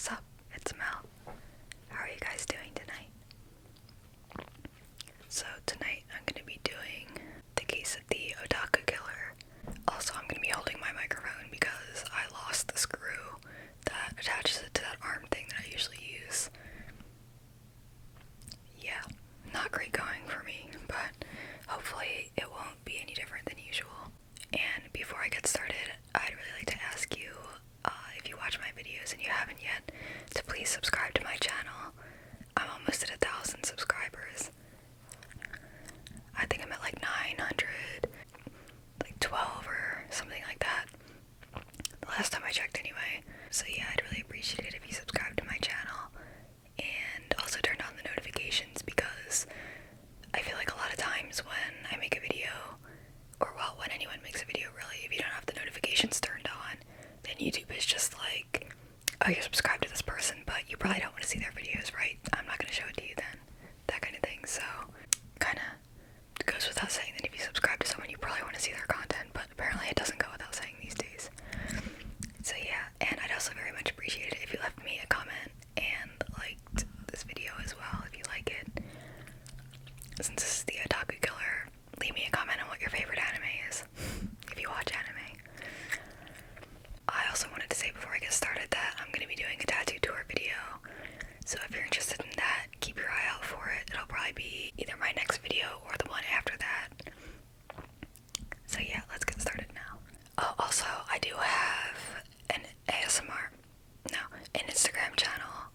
Sup, it's Mel. How are you guys doing tonight? So tonight I'm going to be doing the case of the Otaku killer. Also, I'm going to be holding my microphone because I lost the screw that attaches it to that arm thing that I usually use. Yeah, not great going for me, but hopefully it won't be any different than usual. And before I get started, I'd really like to ask you, if you watch my videos and you haven't yet, to please subscribe to my channel. I'm almost at 1,000 subscribers. I think I'm at like 912 or something like that. The last time I checked anyway. So yeah, I'd really appreciate it if you subscribe to my channel and also turn on the notifications, because I feel like a lot of times when I make a video, or well, when anyone makes a video really, if you don't have the notifications turned on, then YouTube is just like, oh, you're subscribed to this person, but you probably don't want to see their videos, right? I'm not going to show it to you then. That kind of thing. So, kind of goes without saying that if you subscribe to someone, you probably want to see their content, but apparently it doesn't go without saying these days. So yeah, and I'd also very much appreciate it if you left me a comment and liked this video as well, if you like it. Since this is the Otaku killer, leave me a comment on what your favorite anime is, if you watch anime. I also wanted to say before I get started that I'm going to be doing a tattoo tour video, so if you're interested in that, keep your eye out for it. It'll probably be either my next video or the one after that. So yeah, let's get started now. Oh, also, I do have an an Instagram channel.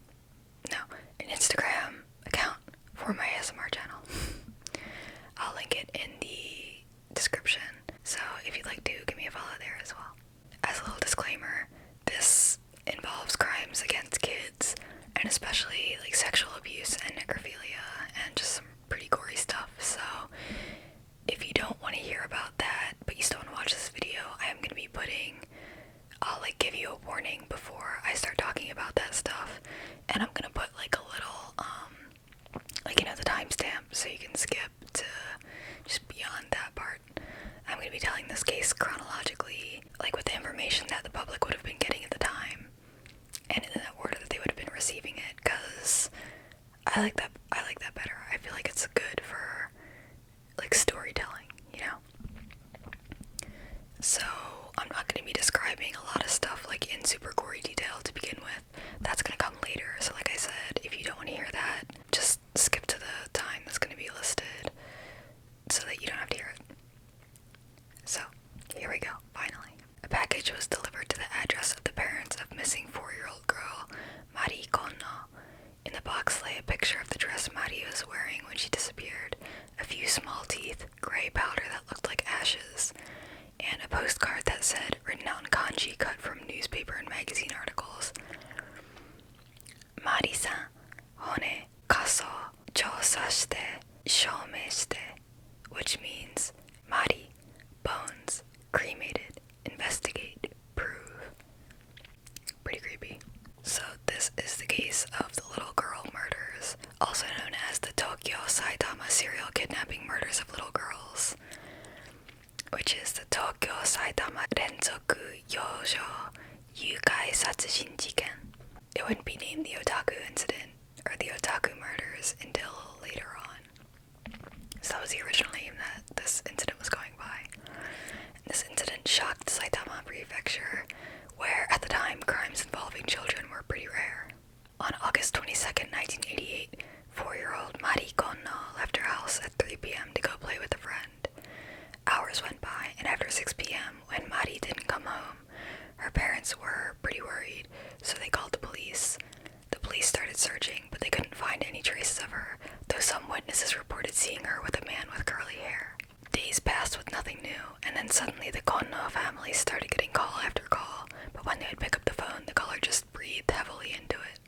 No, an Instagram account for my ASMR channel. I'll link it in the description, so if you'd like to, give me a follow there as well. As a little disclaimer, this involves crimes against kids, and especially like sexual abuse and necrophilia, and just some pretty gory stuff. So if you don't want to hear about that, but you still want to watch this video, I am going to be I'll like give you a warning before I start talking about that stuff, and I'm going to put like a little, the timestamp so you can skip to just beyond that part. I'm going to be telling this case chronologically, like with the information that the public would have been getting at the time, and in the order that they would have been receiving it, because I like that better. I feel like it's good for like storytelling, you know? So I'm not going to be describing a lot of stuff like in super gory detail to begin with. That's going to come later. So like I said, if you don't want to hear that, just skip to the time that's going to be listed so that you don't have to hear it. So here we go, finally. A package was delivered to the address of the parents of missing 4-year-old girl, Mari Kono. In the box lay a picture of the dress Mari was wearing when she disappeared, a few small teeth, gray powder that looked like ashes, and a postcard that said, written out in kanji cut from newspaper and magazine articles, Mari-san, hone, kaso, chousa shite, shoumei shite, which means Mari, bones, cremated, investigate, prove. Pretty creepy. So this is the case of the little girl murders, also known as the Tokyo Saitama serial kidnapping murders of little girls, which is the Tokyo Saitama Renzoku Youjo Yukai Satsujin Jiken. It wouldn't be named the Otaku incident, or the Otaku murders, until later on. So that was the original name that this incident was going by. And this incident shocked Saitama Prefecture, where at the time crimes involving children were pretty rare. On August 22nd, 1988, 4-year-old Mari Kono left her house at 3 p.m. to go play with a friend. Hours went by, and after 6 p.m., when Mari didn't come home, her parents were pretty worried, so they called the police. The police started searching, but they couldn't find any traces of her, though some witnesses reported seeing her with a man with curly hair. Days passed with nothing new, and then suddenly the Kono family started getting call after call, but when they would pick up the phone, the caller just breathed heavily into it.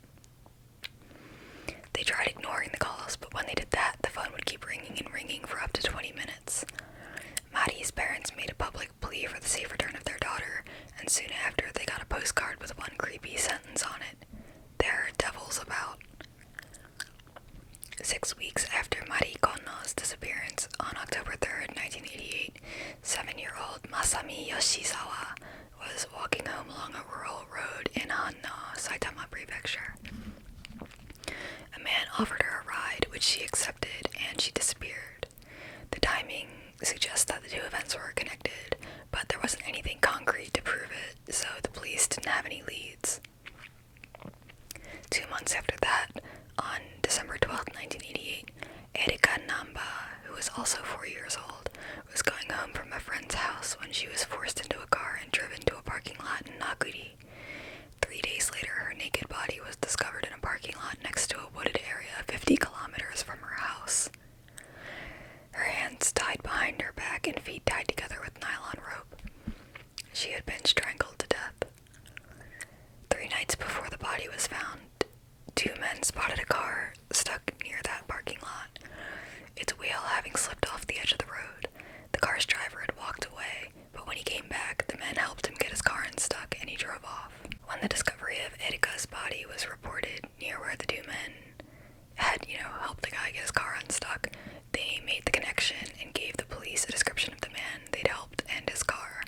They tried ignoring the calls, but when they did that, the phone would keep ringing and ringing for up to 20 minutes. Mari's parents made a public plea for the safe return of their daughter, and soon after they got a postcard with one creepy sentence on it. There are devils about. 6 weeks after Mari Kono's disappearance, on October 3rd, 1988, 7-year-old Masami Yoshizawa was months after that, on December 12th, 1988, Erika Namba, who was also 4 years old, was going home from a friend's house when she was forced into a car and driven to a parking lot in Naguri. 3 days later, her naked body was discovered in a parking lot next to a wooded area 50 kilometers from her house. Her hands tied behind her back and feet tied together with nylon rope. She had been strangled to death. 3 nights before the body was found, 2 men spotted a car stuck near that parking lot, its wheel having slipped off the edge of the road. The car's driver had walked away, but when he came back, the men helped him get his car unstuck and he drove off. When the discovery of Erika's body was reported near where the 2 men had, helped the guy get his car unstuck, they made the connection and gave the police a description of the man they'd helped and his car.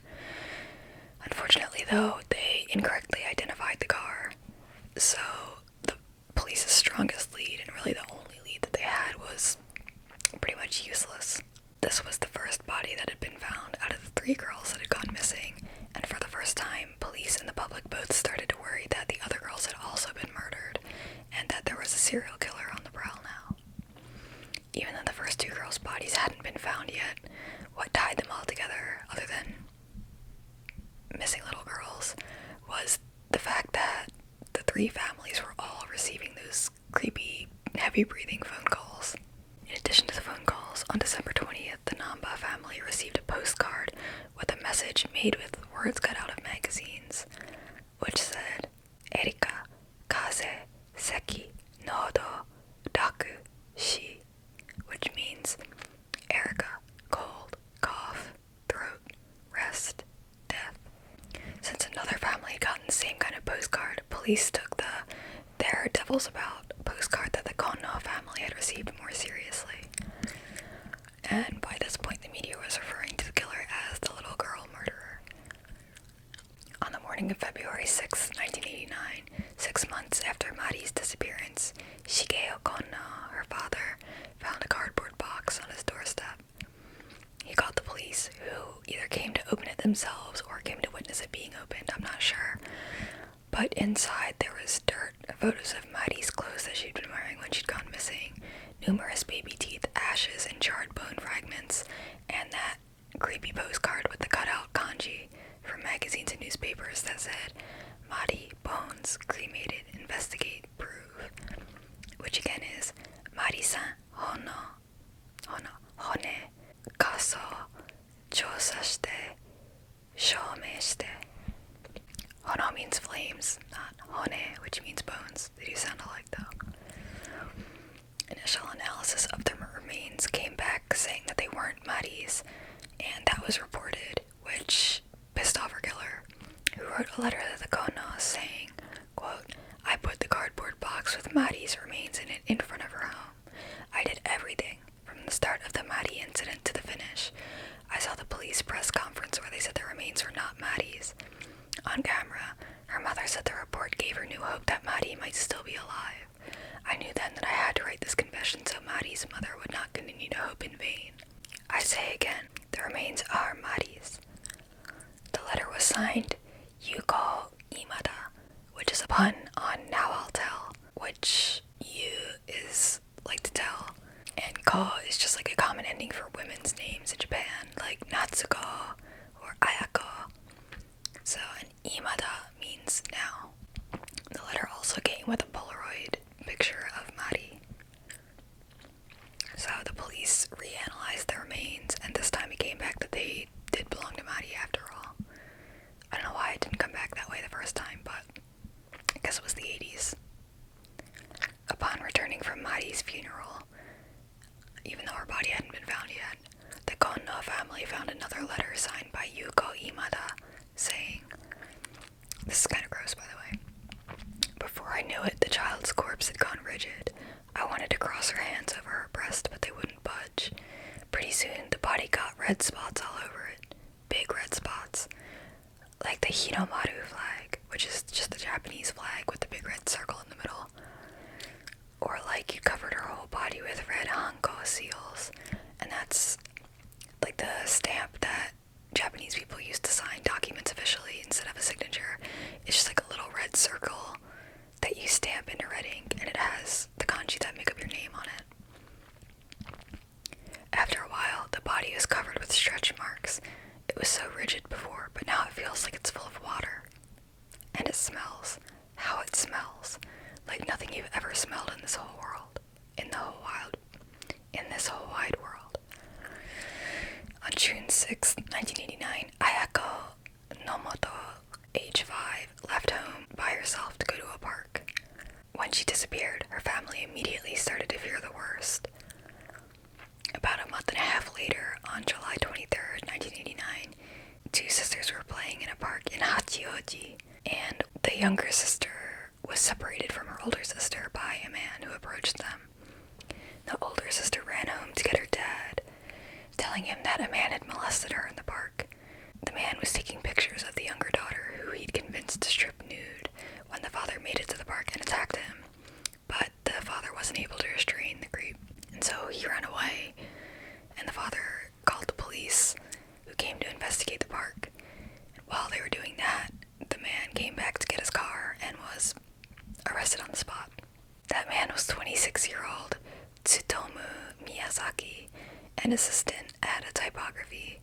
Unfortunately, though, they incorrectly identified the car, so the police's strongest lead, and really the only lead that they had, was pretty much useless. This was the first body that had been found out of the 3 girls that had gone missing, and for the first time, police and the public both started to worry that the other girls had also been murdered, and that there was a serial killer on the prowl now. Even though the first 2 girls' bodies hadn't been found yet, what tied them all together, other than missing little girls, was the fact that the 3 families were all receiving those creepy, heavy-breathing phone calls. In addition to the phone calls, on December 20th, the Namba family received a postcard with a message made with words cut out of magazines, which said, Erika, kaze, seki, nodo, daku, shi, which means Erika, cold, cough, throat, rest, death. Since another family had gotten the same kind of postcard, police took the "There are devils about" postcard that the Kono family had received more seriously. And by this point, the media was referring to the killer as the little girl murderer. On the morning of February 6, 1989, 6 months after Mari's disappearance, Shigeo Kono, her father, found a cardboard box on his doorstep. He called the police, who either came to open it themselves or came to witness it being opened, I'm not sure. But inside there was dirt, photos of Mari's clothes that she'd been wearing when she'd gone missing, numerous baby teeth, ashes, and charred bone fragments, and that creepy postcard with the cutout kanji from magazines and newspapers that said, Mari, bones, cremated, investigate, prove, which again is, Mari-san, hono, hone, kaso, chosa shite, shoumei shite. Hono means flames, not hone, which means bones. They do sound alike, though. Initial analysis of the remains came back saying that they weren't Mari's, and that was reported, which pissed off her killer, who wrote a letter to the Kono saying, quote, I put the cardboard box with Mari's remains in it in front of her home. I did everything, from the start of the Mari incident to the finish. I saw the police press conference where they said the remains were not Mari's. On camera, her mother said the report gave her new hope that Mari might still be alive. I knew then that I had to write this confession so Mari's mother would not continue to hope in vain. I say again, the remains are Mari's. The letter was signed Yuko Imada, which is a pun on Now I'll Tell, which Yu is like to tell, and Ko is just like a common ending for women's names in Japan, like Natsuko or Ayako. So an Imada means now. The letter also came with a Polaroid picture of Mari. So the police reanalyzed the remains, and this time it came back that they did belong to Mari after all. I don't know why it didn't come back that way the first time, but I guess it was the 80s. Upon returning from Mari's funeral, even though her body hadn't been found yet, the Kono family found another letter signed by Yuko Imada saying, this is kind of gross, by the way, before I knew it, the child's corpse had gone rigid. I wanted to cross her hands over her breast, but they wouldn't budge. Pretty soon, the body got red spots all over it. Big red spots. Like the Hinomaru flag, which is just the Japanese flag with the big red circle in the middle. Or like you covered her whole body with red hanko seals. And that's like the stamp that Japanese people used to sign documents officially instead of a signature. It's just like a little red circle that you stamp into red ink, statue that make up your name on it. After a while, the body was covered with stretch marks. It was so rigid before, but now it feels like it's full of water. And it smells. How it smells. Like nothing you've ever smelled in this whole world. In this whole wide world. On June 6, 1989, Ayako Nomoto, age 5, left home by herself to go to a park. When she disappeared, her family immediately started to fear the worst. About a month and a half later, on July 23rd, 1989, two sisters were playing in a park in Hachioji, and the younger sister was separated from her older sister by a man who approached them. The older sister ran home to get her dad, telling him that a man had molested her in the park. The man was taking pictures of the younger daughter, who he'd convinced to strip nude, when the father made it to the park and attacked him. But the father wasn't able to restrain the creep, and so he ran away, and the father called the police, who came to investigate the park. And while they were doing that, the man came back to get his car and was arrested on the spot. That man was 26-year-old Tsutomu Miyazaki, an assistant at a typography,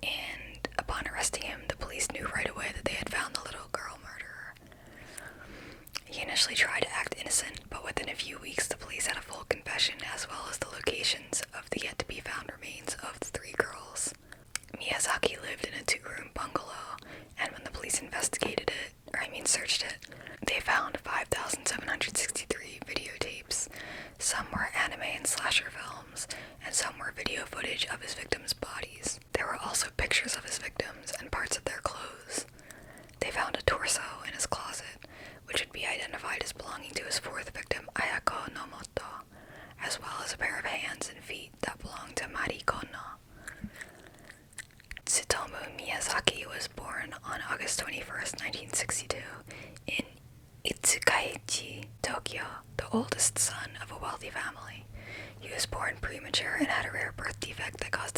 and upon arresting him, the police knew right away that they had found the little girl murderer. He initially tried to act innocent, but within a few weeks the police had a full confession as well as the locations of the yet-to-be-found remains of the 3 girls. Miyazaki lived in a 2-room bungalow, and when the police searched it, they found 5,763 videotapes. Some were anime and slasher films, and some were video footage of his victims' bodies. There were also pictures of his victims and parts of their clothes. They found a torso in his closet, which would be identified as belonging to his 4th victim, Ayako Nomoto, as well as a pair of hands and feet that belonged to Mariko no. Tsutomu Miyazaki was born on August 21st, 1962, in Itsukaichi, Tokyo, the oldest son of a wealthy family. He was born premature and had a rare birth defect that caused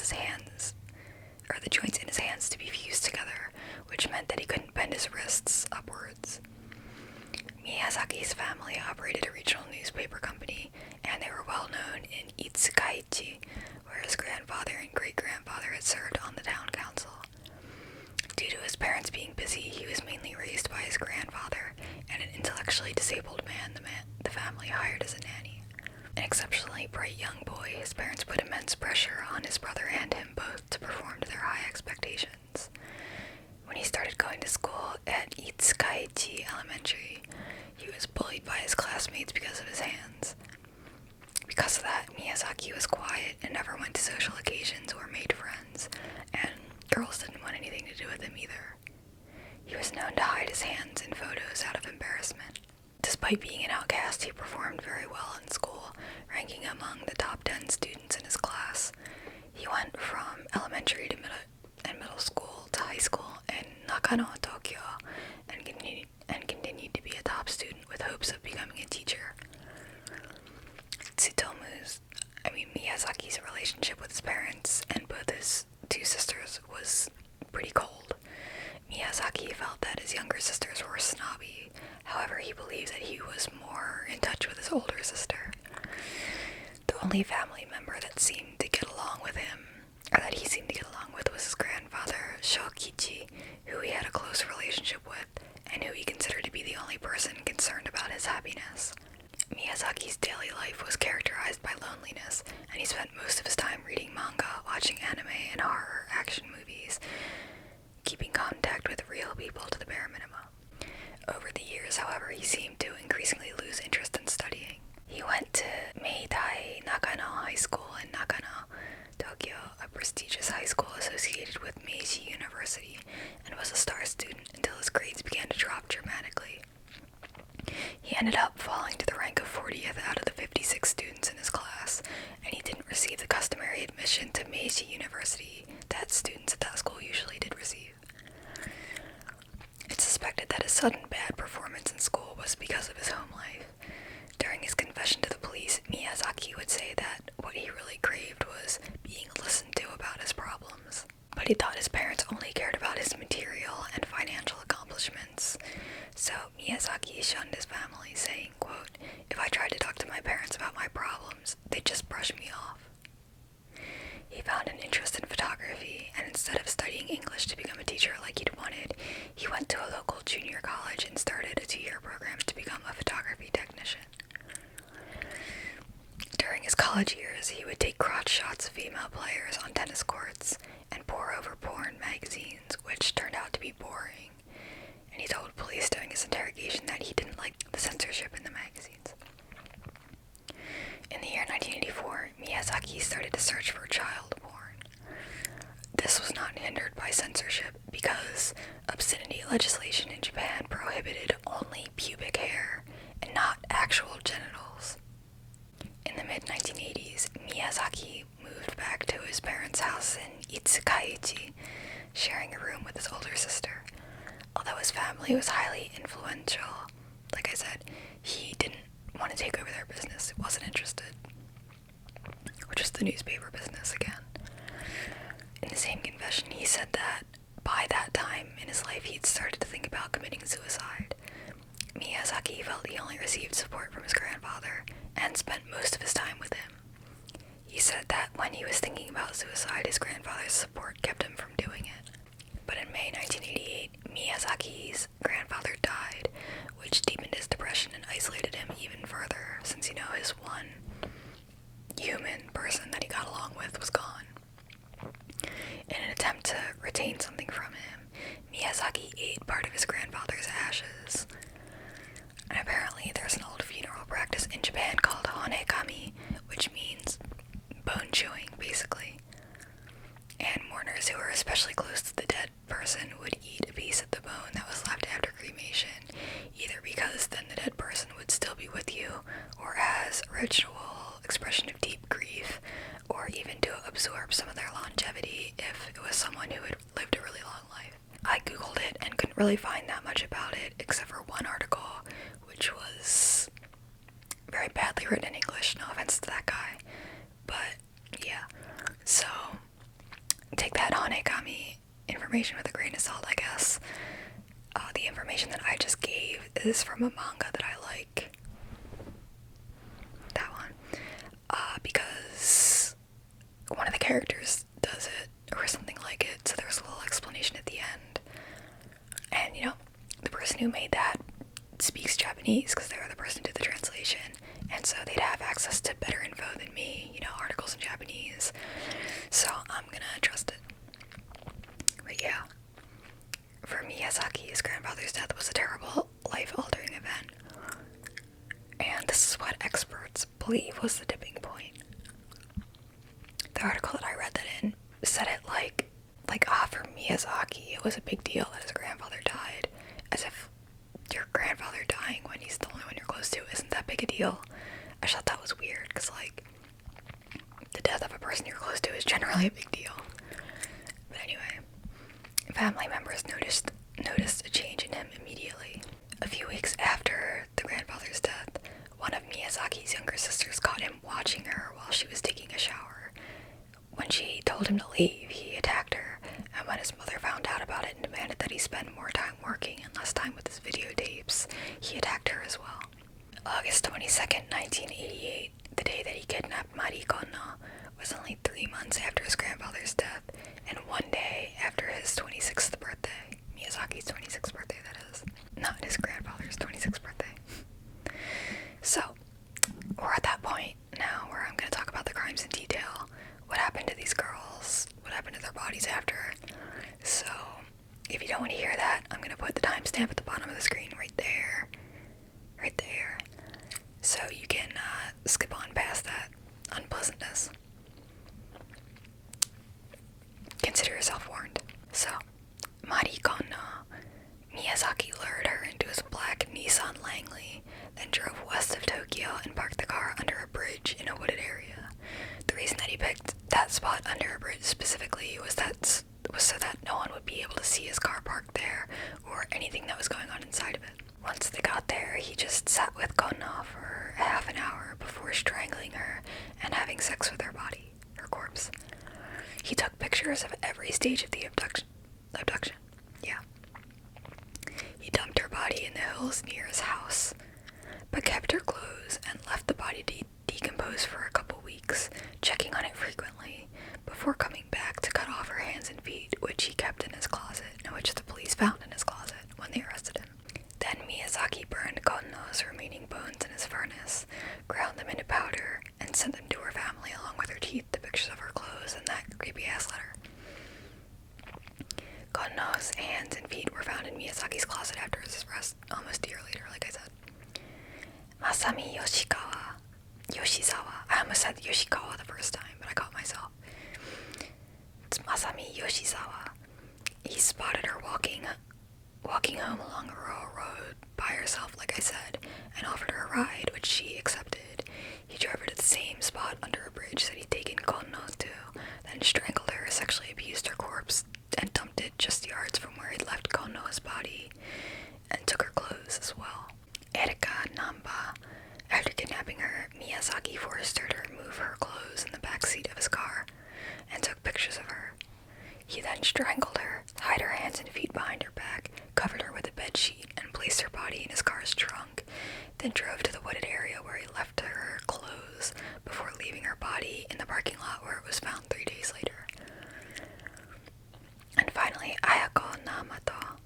the joints in his hands to be fused together, which meant that he couldn't bend his wrists upwards. Miyazaki's family operated a regional newspaper company, and they were well known in Itsukaichi, where his grandfather and great-grandfather had served on the town council. Due to his parents being busy, he was mainly raised by his grandfather and an intellectually disabled man the family hired as a nanny. An exceptionally bright young boy, his parents put immense pressure on his brother and him both to perform to their high expectations. When he started going to school at Itsukaichi Elementary, he was bullied by his classmates because of his hands. Because of that, Miyazaki was quiet and never went to social occasions or made friends, and girls didn't want anything to do with him either. He was known to hide his hands in photos out of embarrassment. Despite being an outcast, he performed very well in school, ranking among the top 10 students in his class. He went from elementary to middle school to high school in Nakano, Tokyo, and continued to be a top student with hopes of becoming a teacher. Miyazaki's relationship with his parents and both his 2 sisters was pretty cold. Miyazaki felt that his younger sisters were snobby. However, he believed that he was more in touch with his older sister. The only family member that he seemed to get along with was his grandfather, Shokichi, who he had a close relationship with, and who he considered to be the only person concerned about his happiness. Miyazaki's daily life was characterized by loneliness, and he spent most of his time reading manga, watching anime and horror action movies, keeping contact with real people to the bare minimum. Over the years, however, he seemed to increasingly lose interest in studying. He went to Meidai Nakano High School in Nakano, Tokyo, a prestigious high school associated with Meiji University, and was a star student until his grades began to drop dramatically. He ended up falling to the rank of 40th out of the 56 students in his class, and he didn't receive the customary admission to Meiji University that students at that school usually did receive. It's suspected that his sudden bad performance in school was because of his home life. During his confession to the police, Miyazaki would say that what he really craved was being listened to about his problems. But he thought his parents only cared about his material and financial accomplishments, so Miyazaki Miyazaki shunned his family, saying, quote, "If I tried to talk to my parents about my problems, they'd just brush me off." He found an interest in photography, and instead of studying English to become a teacher like he'd wanted, he went to a local junior college and started a 2-year program to become a photography technician. During his college years, he would take crotch shots of female players on tennis courts and pore over porn magazines, which turned out to be boring, and he told police during his interrogation that he didn't like the censorship in the magazines. In the year 1984, Miyazaki started to search for child porn. This was not hindered by censorship because obscenity legislation in Japan prohibited only pubic hair and not actual genitals. In the mid-1980s, Miyazaki moved back to his parents' house in Itsukaichi, sharing a room with his older sister. Although his family was highly influential, like I said, he didn't want to take over their business. He wasn't interested, which is the newspaper business again. In the same confession, he said that by that time in his life, he'd started to think about committing suicide. Miyazaki felt he only received support from his grandfather and spent most of his time with him. He said that when he was thinking about suicide, his grandfather's support kept him from doing it. But in May 1988, Miyazaki's grandfather died, which deepened his depression and isolated him even further, since, his one human person that he got along with was gone. In an attempt to retain something from him, Miyazaki ate part of his grandfather's ashes. And apparently there's an old funeral practice in Japan called honekami, which means bone chewing, basically. And mourners who were especially close to the dead person would eat a piece of the bone that was left after cremation, either because then the dead person would still be with you, or as a ritual expression of deep grief, or even to absorb some of their longevity if it was someone who had lived a really long life. I googled it and couldn't really find that much about it, except for one article, which was very badly written in English, no offense to that guy, but yeah, so take that honekami information with a grain of salt, I guess. The information that I just gave is from a manga that I like. That one. Because one of the characters does it, or something like it, so there's a little explanation at the end. And, the person who made that speaks Japanese, because they were the person who did the translation, and so they'd have access to better info than me, articles in Japanese, so I'm gonna trust it. But yeah, for Miyazaki, his grandfather's death was a terrible, life-altering event, and this is what experts believe was the tipping point. The article that I read that in said it like, for Miyazaki, it was a big deal that his grandfather died, as if your grandfather dying when he's the only one you're close to isn't that big a deal. I just thought that was weird, because, the death of a person you're close to is generally a big deal. But anyway, family members noticed a change in him immediately. A few weeks after the grandfather's death, one of Miyazaki's younger sisters caught him watching her while she was taking a shower. When she told him to leave, he attacked her, and when his mother found out about it and demanded that he spend more time working and less time with his videotapes, he attacked her as well. August 22nd, 1988, the day that he kidnapped Marikonna, was only 3 months after his grandfather's death, and 1 day after his 26th birthday. Miyazaki's 26th birthday, that is. Not his grandfather's 26th birthday. So, we're at that point now where I'm going to talk about the crimes in detail. What happened to these girls? What happened to their bodies after? So, if you don't want to hear that, I'm going to put the timestamp at the bottom of the screen right there. Right there. So you can skip on past that unpleasantness. Consider yourself warned. So, Marikonna, Miyazaki lured her into his black Nissan Langley, then drove west of Tokyo and parked the car under a bridge in a wooded area. The reason that he picked that spot under a bridge specifically was so that no one would be able to see his car parked there or anything that was going on inside of it. Once they got there, he just sat with Konna for half an hour before strangling her and having sex with her body, her corpse. He took pictures of every stage of the abduction. Yeah. He dumped her body body in the hills near his house, but kept her clothes and left the body to decompose for a couple weeks, checking on it frequently, before coming back to cut off her hands and feet, which he kept in his closet, and which the police found in his closet when they arrested him. Then Miyazaki burned Konno's remaining bones in his furnace, ground them into powder, and sent them to her family along with her teeth, the pictures of her clothes, and that creepy-ass letter. Konno's hands and feet were found in Miyazaki's closet after his arrest, almost a year later, like I said. Masami Yoshizawa. I almost said Yoshikawa the first time, but I caught myself. It's Masami Yoshizawa. He spotted her walking home along a rural road by herself, like I said, and offered her a ride, which she accepted. He drove her to the same spot under a bridge that he'd taken Konno to, then strangled her, sexually abused her corpse, and dumped it just yards from where he'd left Konno's body, and took her clothes as well. Erika Namba. After kidnapping her, Miyazaki forced her to remove her clothes in the backseat of his car, and took pictures of her. He then strangled her, tied her hands and feet behind her back, covered her with a bedsheet, and placed her body in his car's trunk, then drove to the wooded area where he left her clothes, before leaving her body in the parking lot where it was found 3 days later. And finally, Ayako Namato.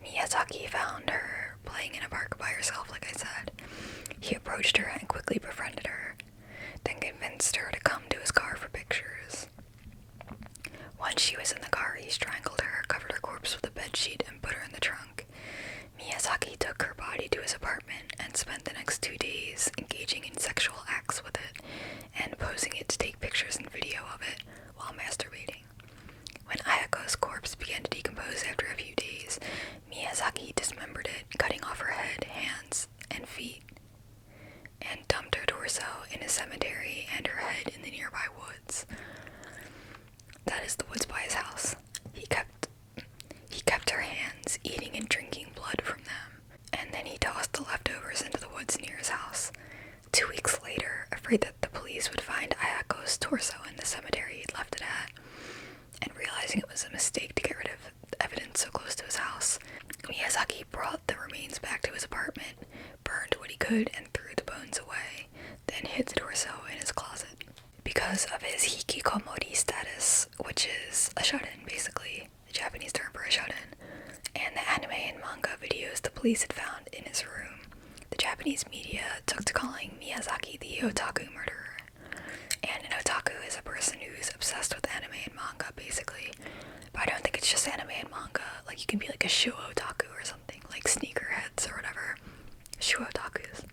Miyazaki found her playing in a park by herself, like I said. He approached her and quickly befriended her, then convinced her to come to his car for pictures. Once she was in the car, he strangled her, covered her corpse with a bedsheet, and put her in the trunk. Miyazaki took her body to his apartment and spent the next 2 days engaging in sexual acts with it and posing it to take pictures and video of it while masturbating. When Ayako's corpse began to decompose after a few days, Miyazaki dismembered it, cutting off her head, hands, and feet, and dumped her torso in a cemetery and her head in the nearby woods. That is the woods by his house. He kept her hands, eating and drinking blood from them, and then he tossed the leftovers into the woods near his house. 2 weeks later, afraid that the police would find Ayako's torso in the cemetery he'd left it at, and realizing it was a mistake to get rid of evidence so close to his house, Miyazaki brought the remains back to his apartment, burned what he could, and threw the bones away, then hid the torso in his closet. Because of his hikikomori status, which is a shut-in, basically, the Japanese term for a shut-in, and the anime and manga videos the police had found in his room, the Japanese media took to calling Miyazaki the Otaku murderer. And an otaku is a person who's obsessed with anime and manga, basically. But I don't think it's just anime and manga. Like, you can be like a shoe otaku or something, like sneakerheads or whatever. Shoe otakus.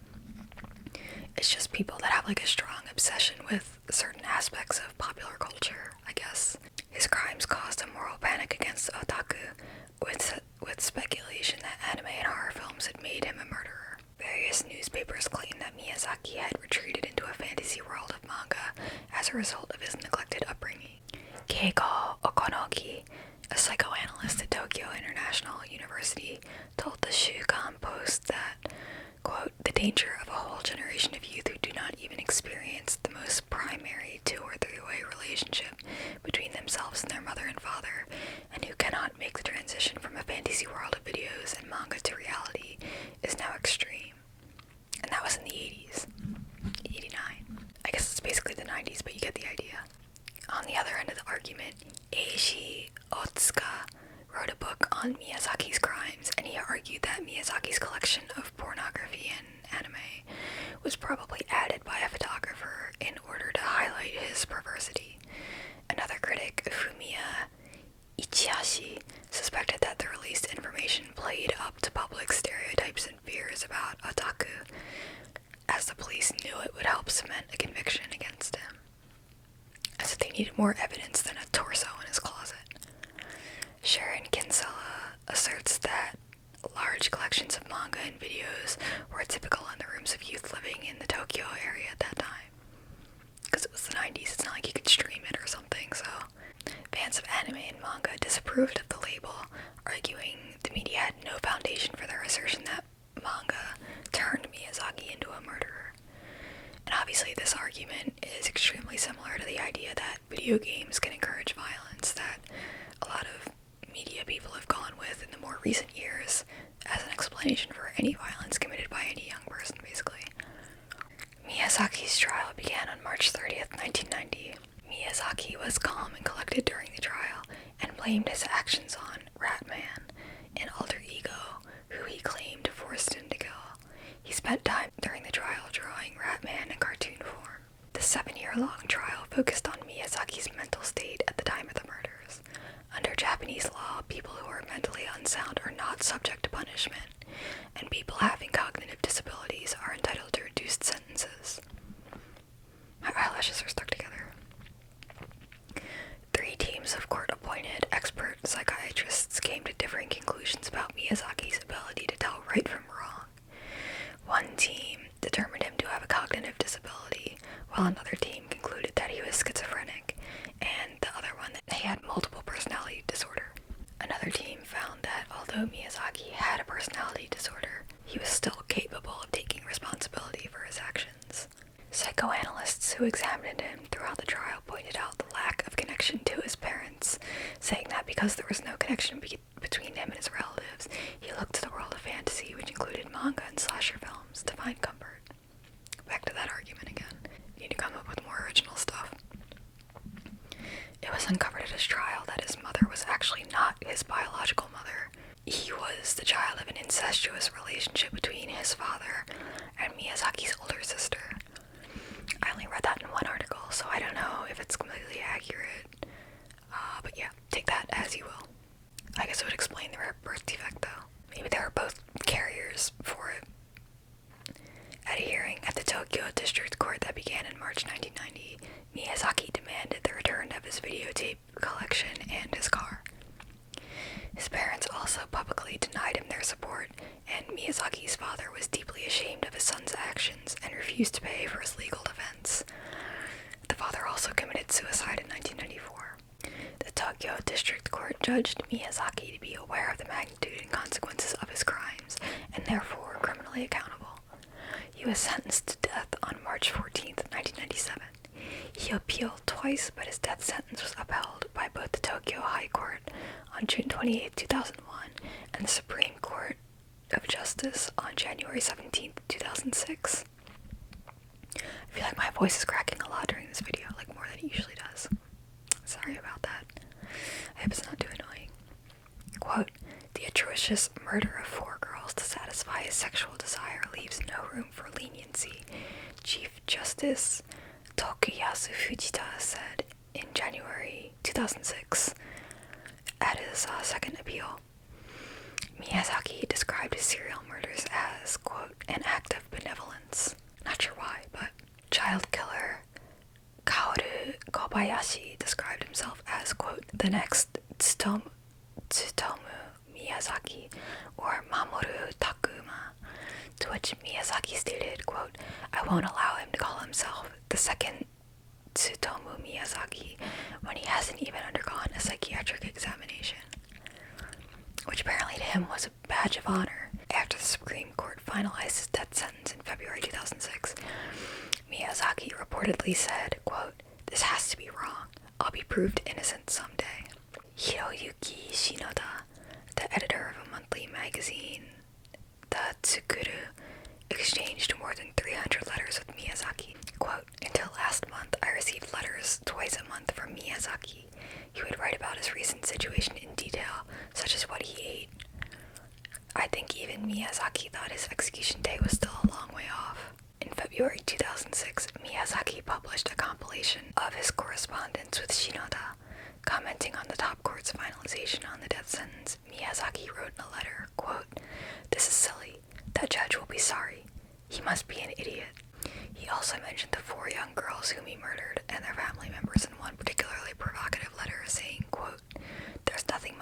It's just people that have like a strong obsession with certain aspects of popular culture, I guess. His crimes caused a moral panic against otaku, with speculation that anime and horror films had made him a murderer. Various newspapers claimed that Miyazaki had retreated into a fantasy world of manga as a result of his neglected upbringing. Keigo Okonoki, a psychoanalyst at Tokyo International University, told the Shukan Post that, quote, the danger of a whole generation of youth who do not even experience the most primary 2- or 3-way relationship between themselves and their mother and father, and who cannot make the transition from a fantasy world of videos and manga to reality, is now extreme. And that was in the 80s. 89. I guess it's basically the 90s, but you get the idea. On the other end of the argument, Eishi Otsuka wrote a book on Miyazaki's crimes, and he argued that Miyazaki's collection of pornography and anime was probably added by a photographer in order to highlight his perversity. Another critic, Fumiya Ichihashi, suspected that the released information played up to public stereotypes and fears about otaku, as the police knew it would help cement a conviction against him, as if they needed more evidence than a torso in his closet. Sharon Kinsella asserts that large collections of manga and videos were typical in the rooms of youth living in the Tokyo area at that time. Because it was the 90s, it's not like you could stream it or something, so fans of anime and manga disapproved of the label, arguing the media had no foundation for their assertion that manga turned Miyazaki into a murderer. And obviously this argument is extremely similar to the idea that video games can encourage violence, that a lot of media people have gone with in the more recent years as an explanation for any violence committed by any young person, basically. Miyazaki's trial began on March 30th, 1990. Miyazaki was calm and collected during the trial and blamed his actions on Ratman, an alter ego who he claimed forced him to kill. He spent time during the trial drawing Ratman in cartoon form. The 7-year-long trial focused on Miyazaki's mental state at the time of the murders. Under Japanese law, people who are mentally unsound are not subject to punishment, and people having cognitive disabilities are entitled to reduced sentences. My eyelashes are stuck together. 3 teams of court-appointed expert psychiatrists came to differing conclusions about Miyazaki's ability to tell right from wrong. One team determined him to have a cognitive disability, while another team concluded that he was schizophrenic, and the other one that he had multiple personality disorder. Another team found that although Miyazaki had a personality disorder, he was still capable of taking responsibility for his actions. Psychoanalysts who examined him throughout the trial pointed out the lack of connection to his parents, saying that because there was no connection between him and his relatives, he looked to the world of fantasy, which included manga and slasher films, to find comfort. Back to that argument again. You need to come up with more original stuff. It was uncovered at his trial that his mother was actually not his biological mother. He was the child of an incestuous relationship between his father and Miyazaki's older sister. I only read that in one article, so I don't know if it's completely accurate. But yeah, take that as you will. I guess it would explain the rare birth defect, though. Maybe they were both carriers for it. At a hearing at the Tokyo District Court that began in March 1990, Miyazaki demanded the return of his videotape collection and his car. His parents also publicly denied him their support, and Miyazaki's father was deeply ashamed of his son's actions and refused to pay for his legal defense. The father also committed suicide in 1994. The Tokyo District Court judged Miyazaki to be aware of the magnitude and consequences of his crimes, and therefore criminally accountable. He was sentenced to death on March 14th, 1997. He appealed twice, but his death sentence was upheld by both the Tokyo High Court on June 28, 2001, and the Supreme Court of Justice on January 17, 2006. I feel like my voice is cracking a lot during this video, like more than it usually does. Sorry about that. I hope it's not too annoying. Quote, "The atrocious murder of 4 girls to satisfy his sexual desire leaves no room for leniency," Chief Justice Tokuyasu Fujita said in January 2006 at his second appeal. Miyazaki described his serial murders as, quote, "an act of benevolence." Not sure why, but child killer Kaoru Kobayashi described himself as, quote, "the next Tsutomu Miyazaki, or Mamoru Takuma," to which Miyazaki stated, quote, "I won't allow him to call himself the second Tsutomu Miyazaki when he hasn't even undergone a psychiatric examination," which apparently to him was a badge of honor. After the Supreme Court finalized his death sentence in February 2006, Miyazaki reportedly said, quote, "This has to be wrong. I'll be proved innocent someday." Hiroyuki Shinoda, the editor of a monthly magazine, the Tsukuru, exchanged more than 300 letters with Miyazaki. Quote, "Until last month, I received letters twice a month from Miyazaki. He would write about his recent situation in detail, such as what he ate. I think even Miyazaki thought his execution day was still a long way off." In February 2006, Miyazaki published a compilation of his correspondence with Shinoda. Commenting on the top court's finalization on the death sentence, Miyazaki wrote in a letter, quote, "This is silly. That judge will be sorry. He must be an idiot." He also mentioned the 4 young girls whom he murdered and their family members in one particularly provocative letter, saying, quote, There's nothing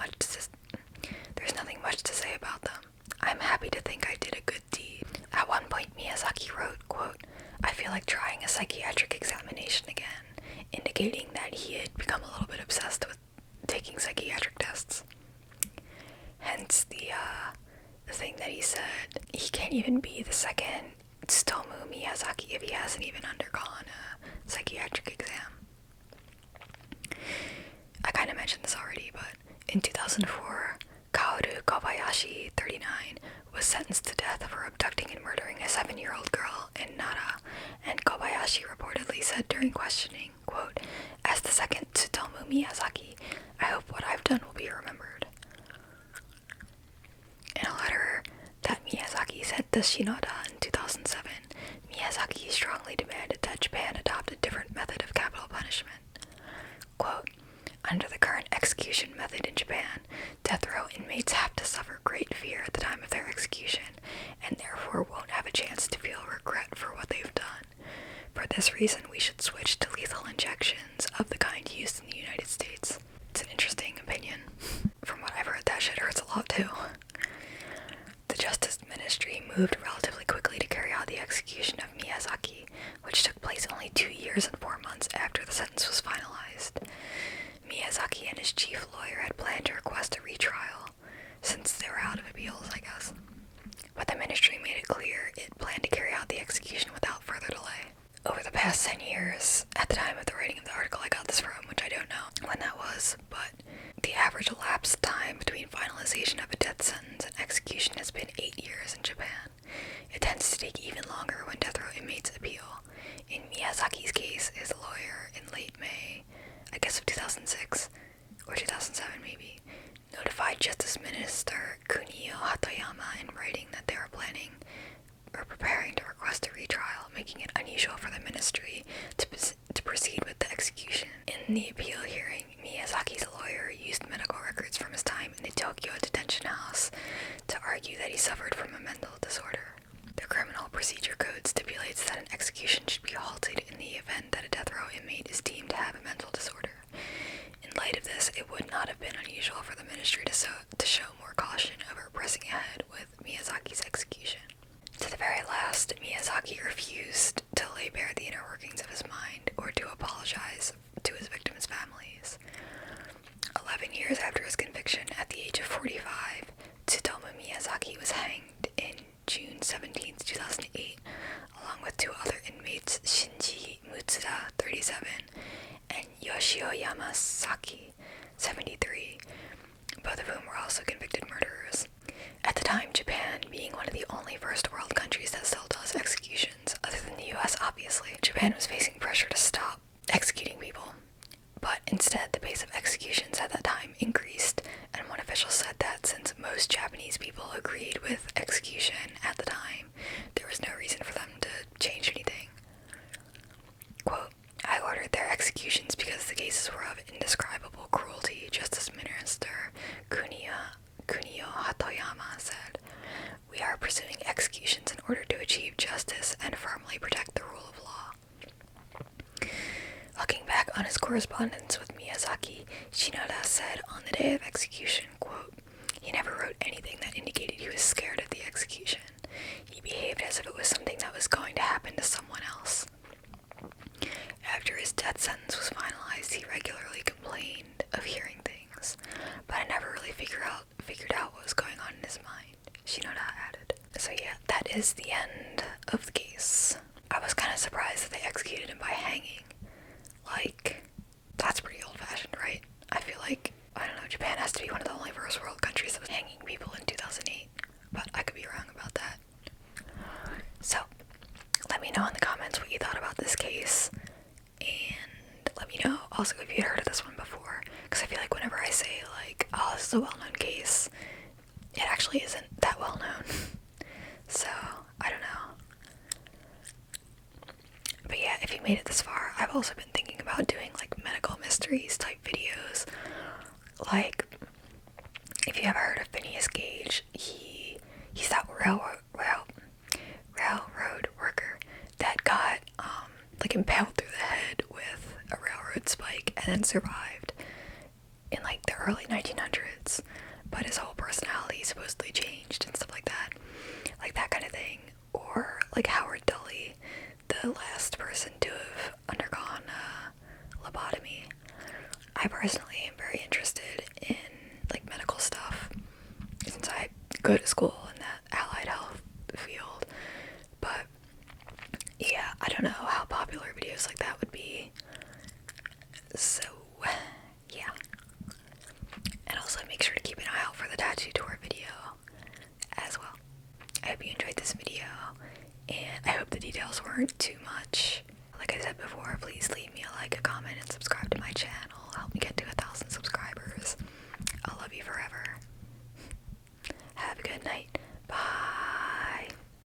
much to say about them. I'm happy to think I did a good deed." At one point, Miyazaki wrote, quote, "I feel like trying a psychiatric examination again," indicating that he had become a little bit obsessed with taking psychiatric tests. Hence the thing that he said, he can't even be the second Tsutomu Miyazaki if he hasn't even undergone a psychiatric exam. I kind of mentioned this already, but in 2004, Kaoru Kobayashi, 39, was sentenced to death for abducting and murdering a 7-year-old girl in Nara, and Kobayashi reportedly said during questioning, quote, "As the second Tsutomu Miyazaki, I hope what I've done will be remembered." In a letter that Miyazaki sent to Shinoda in 2007, Miyazaki strongly demanded that Japan adopt a different method of capital punishment. Quote, "Under the current execution method in Japan, death row inmates have to suffer great fear at the time of their execution, and therefore won't have a chance to feel regret for what they've done. For this reason, we should switch to lethal injections of the kind used in the United States." It's an interesting opinion. From what I've heard, that shit hurts a lot too. The Justice Ministry moved relatively quickly to carry out the execution of Miyazaki, which took place only 2 years and 4 months after the sentence was finalized. Miyazaki and his chief lawyer had planned to request a retrial, since they were out of appeals, I guess. But the ministry made it clear it planned to carry out the execution without further delay. Over the past 10 years, at the time of the writing of the article I got this from, which I don't know when that was, but the average elapsed time between finalization of a death sentence and execution has been 8 years in Japan. It tends to take even longer when death row inmates appeal. In Miyazaki's case, his lawyer, in late May, I guess of 2006, or 2007 maybe, notified Justice Minister Kunio Hatoyama in writing that they were planning or preparing to request a retrial, making it unusual for the ministry to proceed with the execution. In the appeal hearing, Miyazaki's lawyer used medical records from his time in the Tokyo detention house to argue that he suffered from a mental disorder. The Criminal Procedure Code stipulates that an execution should be halted in the event that a death row inmate is deemed to have a mental disorder. In light of this, it would not have been unusual for the ministry to show more caution over pressing ahead with Miyazaki's execution. To the very last, Miyazaki refused to lay bare the inner workings of his mind or to apologize to his victims' families. 11 years after his conviction, at the age of 45, Tsutomu Miyazaki was hanged in June 17, 2008, along with 2 other inmates, Shinji Mutsuda, 37, and Yoshio Yamasaki, 73, both of whom were also convicted murderers. At the time, Japan, being one of the only first-world countries that still does executions, other than the US obviously, Japan was facing pressure to stop executing people. But instead, the pace of executions at that time increased, and one official said that since most Japanese people agreed with execution at the time, there was no reason for them to change anything. Quote, "I ordered their executions because the cases were of indescribable cruelty," Justice Minister Kunio Hatoyama said. "We are pursuing executions in order to achieve justice and firmly protect the rule of law." Looking back on his correspondence with Miyazaki, Shinoda said on the day of execution, quote, "He never wrote anything that indicated he was scared of the execution. He behaved as if it was something that was going to happen to someone else." After his death sentence was finalized, he regularly complained of hearing things, but I never really figured out what was going on in his mind, Shinoda added. So yeah, that is the end of the case. I was kind of surprised that they executed him by hanging. Like, that's pretty old-fashioned, right? I feel like, I don't know, Japan has to be one of the only first world countries that was hanging people in 2008, but I could be wrong about that. So, let me know in the comments what you thought about this case, and let me know also if you'd heard of this one before, because I feel like whenever I say, like, oh, this is a well-known case, it actually isn't that well-known. So, I don't know. But yeah, if you made it this far, I've also been thinking about doing, like, medical mysteries type videos. Like, if you ever heard of Phineas Gage, he's that railroad worker that got, like, impaled through the head with a railroad spike and then survived in, like, the early 1900s, but his whole personality supposedly changed and stuff like that kind of thing. Or, like, Howard Dully, the last person to have undergone lobotomy. I personally am very interested in, like, medical stuff, since I go to school in that allied health field, but yeah, I don't know how popular videos like that would be, so yeah. And also make sure to keep an eye out for the tattoo video, and I hope the details weren't too much. Like I said before, please leave me a like, a comment, and subscribe to my channel.